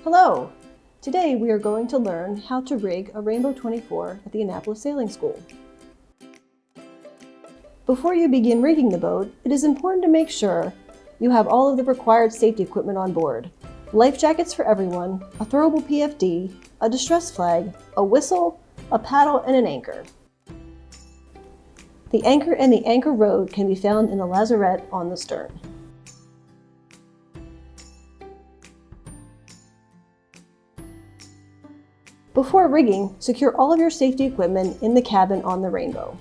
Hello! Today we are going to learn how to rig a Rainbow 24 at the Annapolis Sailing School. Before you begin rigging the boat, it is important to make sure you have all of the required safety equipment on board. Life jackets for everyone, a throwable PFD, a distress flag, a whistle, a paddle, and an anchor. The anchor and the anchor rod can be found in a lazarette on the stern. Before rigging, secure all of your safety equipment in the cabin on the Rainbow.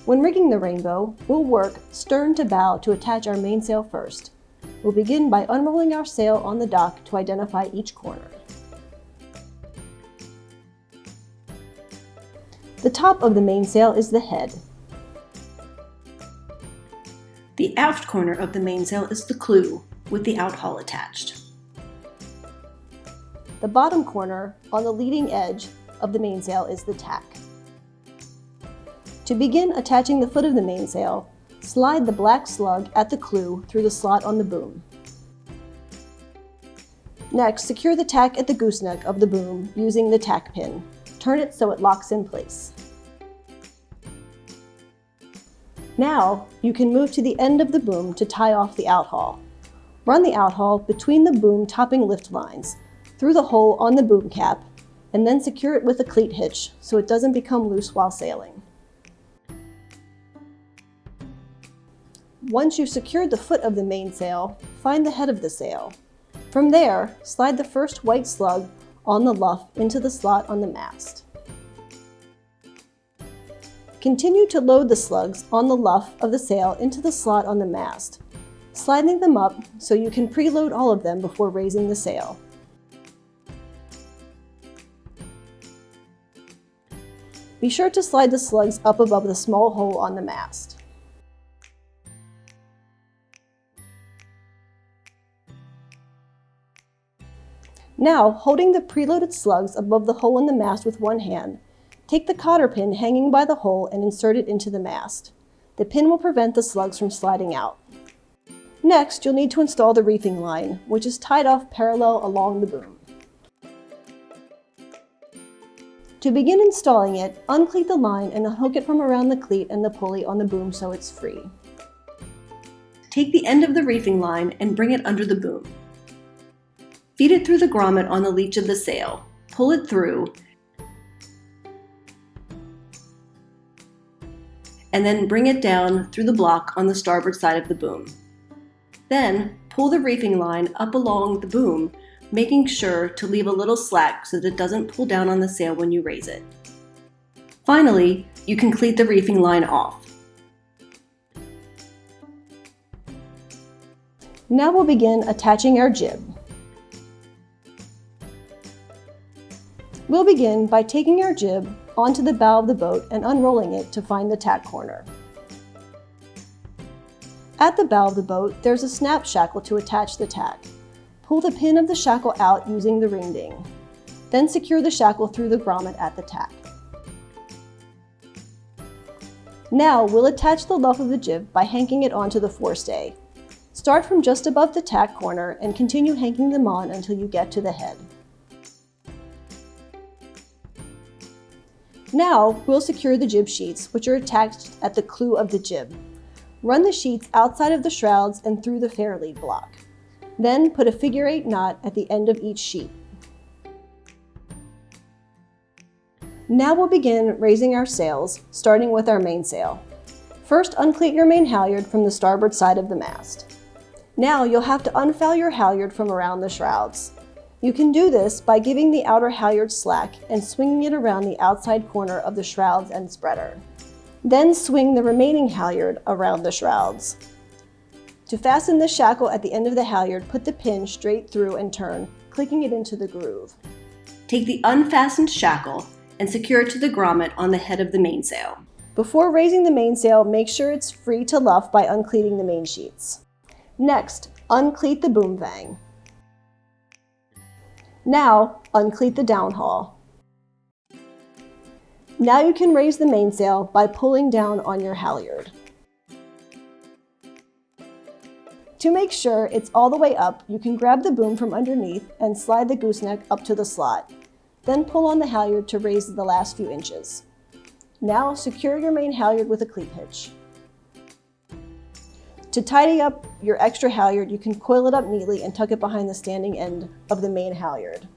When rigging the Rainbow, we'll work stern to bow to attach our mainsail first. We'll begin by unrolling our sail on the dock to identify each corner. The top of the mainsail is the head. The aft corner of the mainsail is the clew, with the outhaul attached. The bottom corner, on the leading edge of the mainsail, is the tack. To begin attaching the foot of the mainsail, slide the black slug at the clew through the slot on the boom. Next, secure the tack at the gooseneck of the boom using the tack pin. Turn it so it locks in place. Now, you can move to the end of the boom to tie off the outhaul. Run the outhaul between the boom topping lift lines, through the hole on the boom cap, and then secure it with a cleat hitch so it doesn't become loose while sailing. Once you've secured the foot of the mainsail, find the head of the sail. From there, slide the first white slug on the luff into the slot on the mast. Continue to load the slugs on the luff of the sail into the slot on the mast, sliding them up so you can preload all of them before raising the sail. Be sure to slide the slugs up above the small hole on the mast. Now, holding the preloaded slugs above the hole in the mast with one hand, take the cotter pin hanging by the hole and insert it into the mast. The pin will prevent the slugs from sliding out. Next, you'll need to install the reefing line, which is tied off parallel along the boom. To begin installing it, uncleat the line and unhook it from around the cleat and the pulley on the boom so it's free. Take the end of the reefing line and bring it under the boom. Feed it through the grommet on the leech of the sail. Pull it through, and then bring it down through the block on the starboard side of the boom. Then, pull the reefing line up along the boom, making sure to leave a little slack so that it doesn't pull down on the sail when you raise it. Finally, you can cleat the reefing line off. Now we'll begin attaching our jib. We'll begin by taking our jib onto the bow of the boat and unrolling it to find the tack corner. At the bow of the boat, there's a snap shackle to attach the tack. Pull the pin of the shackle out using the ring ding. Then secure the shackle through the grommet at the tack. Now we'll attach the luff of the jib by hanking it onto the forestay. Start from just above the tack corner and continue hanking them on until you get to the head. Now we'll secure the jib sheets, which are attached at the clew of the jib. Run the sheets outside of the shrouds and through the fairlead block. Then put a figure 8 knot at the end of each sheet. Now we'll begin raising our sails, starting with our mainsail. First, uncleat your main halyard from the starboard side of the mast. Now you'll have to unfoul your halyard from around the shrouds. You can do this by giving the outer halyard slack and swinging it around the outside corner of the shrouds and spreader. Then swing the remaining halyard around the shrouds. To fasten the shackle at the end of the halyard, put the pin straight through and turn, clicking it into the groove. Take the unfastened shackle and secure it to the grommet on the head of the mainsail. Before raising the mainsail, make sure it's free to luff by uncleating the main sheets. Next, uncleat the boom vang. Now, uncleat the downhaul. Now you can raise the mainsail by pulling down on your halyard. To make sure it's all the way up, you can grab the boom from underneath and slide the gooseneck up to the slot. Then pull on the halyard to raise the last few inches. Now secure your main halyard with a cleat hitch. To tidy up your extra halyard, you can coil it up neatly and tuck it behind the standing end of the main halyard.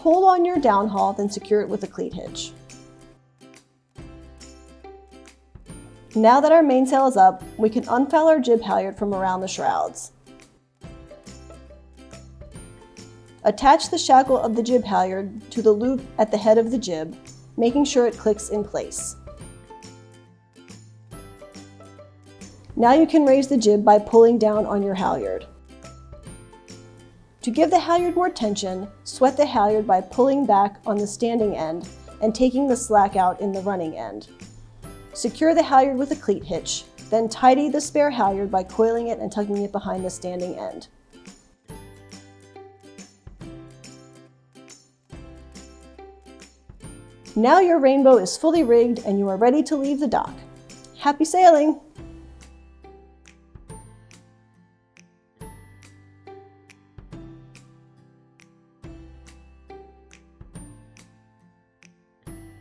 Pull on your downhaul, then secure it with a cleat hitch. Now that our mainsail is up, we can unfoul our jib halyard from around the shrouds. Attach the shackle of the jib halyard to the loop at the head of the jib, making sure it clicks in place. Now you can raise the jib by pulling down on your halyard. To give the halyard more tension, sweat the halyard by pulling back on the standing end and taking the slack out in the running end. Secure the halyard with a cleat hitch, then tidy the spare halyard by coiling it and tucking it behind the standing end. Now your rainbow is fully rigged and you are ready to leave the dock. Happy sailing!